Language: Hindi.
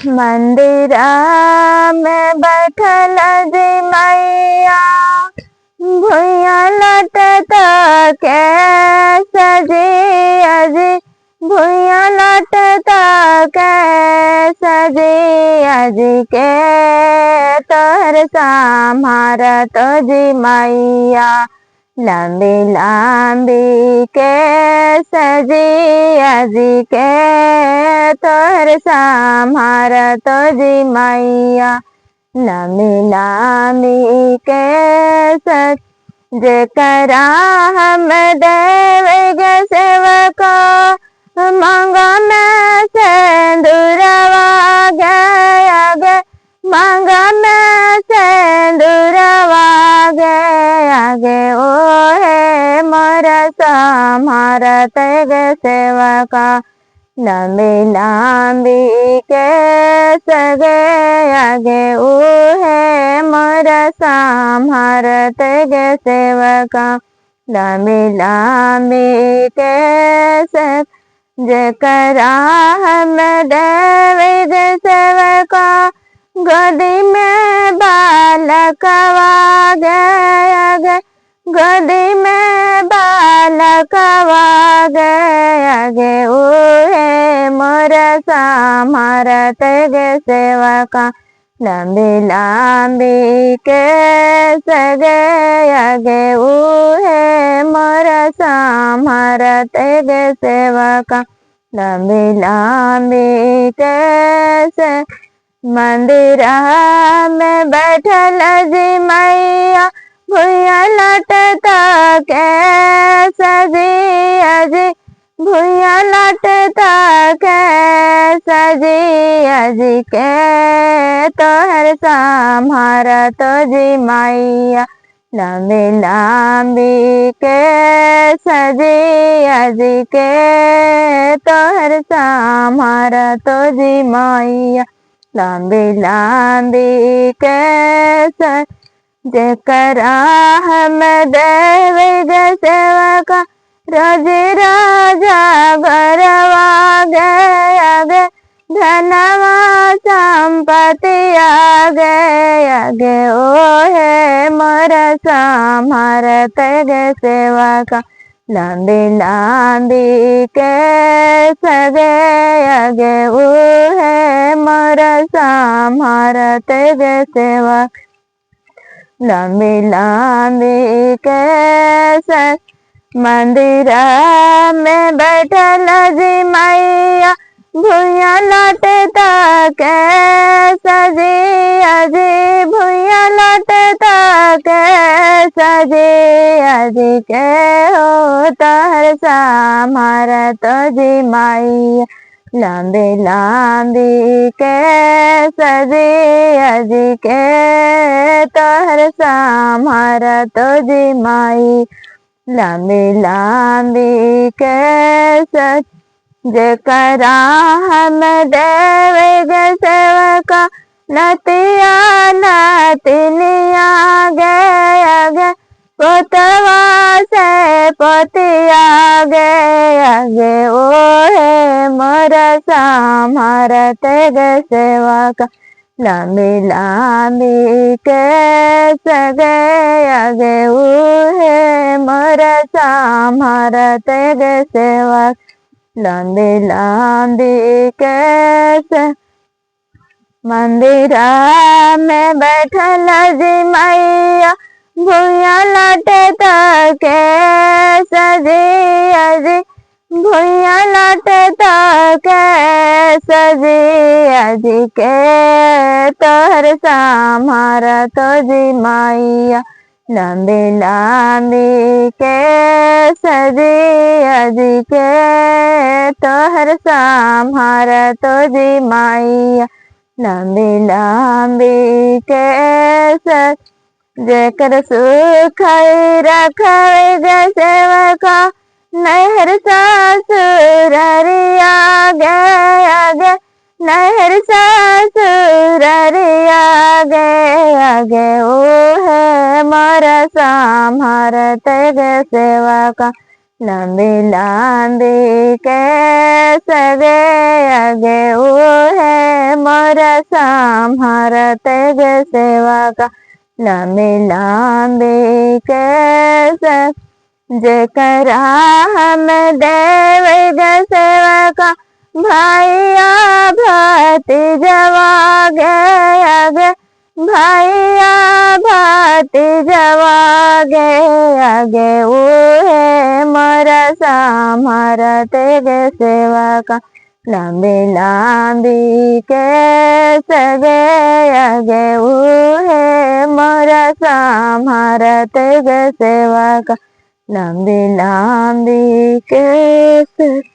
मंदिरा में बैठल जी मैया भुइया लटता के सजी अजी भुइया लटता के सजी अजी के तोहर संभारत जी मैया लंबी लंबी के सजी अजी के तोहर संभारत जी मैया लंबी लंबी के सज जेकरा हम देव सेवका मांगा में सिंदूरवा गया गे मांगा में सिंदूरवा गया गे ओ है मोरा संभारत गे सेवका लंबी लंबी के सगे आगे ओ है मोरा संभारत गे सेवका लंबी लंबी के सग जेकरा हम देव गे सेवका गोदी में बालकवा गया गे गोदी में बालकवा गया गे ओ है मोरा संभारत गे सेवका लंबी लंबी के सगे आगे ओ है मोरा संभारत गे सेवका लंबी लंबी के से मंदिरा में बैठल जी मैया भुइया लटता के सजी अजी भुइया लटता के सजी अजी के तोहर संभारत जी मैया लंबी लंबी के सजी अजी के तोहर संभारत जी मैया लंबी लंबी के सज जेकरा हम देव गे सेवका रोज राजा गरवा गया गे धनवा संपत्ति आ गया गे ओ है मोरा संभारत गे सेवका लंबी लंबी के सगे आगे ओ है मोरा संभारत गे सेवका लंबी लंबी के सज मंदिरा में बैठल जी मैया भुइया लटता के सजी अजी भुइया लटता के सजी अजी के हो तोहर संभारत जी मैया लंबी लंबी के सजी अजी के तोहर संभारत जी माई लंबी लंबी के सज जेकरा हम देव गे सेवका नतिया नतिनिया गया गे पोतवा से पोतिया गया गे ओ है मोरा संभारत गे सेवका लंबी लंबी के सगे आगे ओ है मोरा संभारत गे सेवका लंबी लंबी के सज मंदिरा में बैठल जी मैया भुइया लटता के सजी अजी भुइया लटता के सजी अजी के तोहर संभारत जी मैया लंबी लंबी के सजी अजी के तोहर संभारत जी मैया लंबी लंबी के सज जेकर सुख रखे गे सेवका नहर ससुररिया गया गे नहर ससुररिया गया गे ओ है मोरा संभारत गे सेवका लंबी लंबी के सगे आगे ओ है मोरा संहारत गे सेवका लंबी लंबी केस जेकरा हम देव गे सेवका भैया भतीजवा गे आगे भैया भतीजवा गे आगे उहे मोरा संहारत गे सेवका लंबी लंबी केस गे आगे उहे मोरा संहारत गे सेवका लंबी लंबी केस।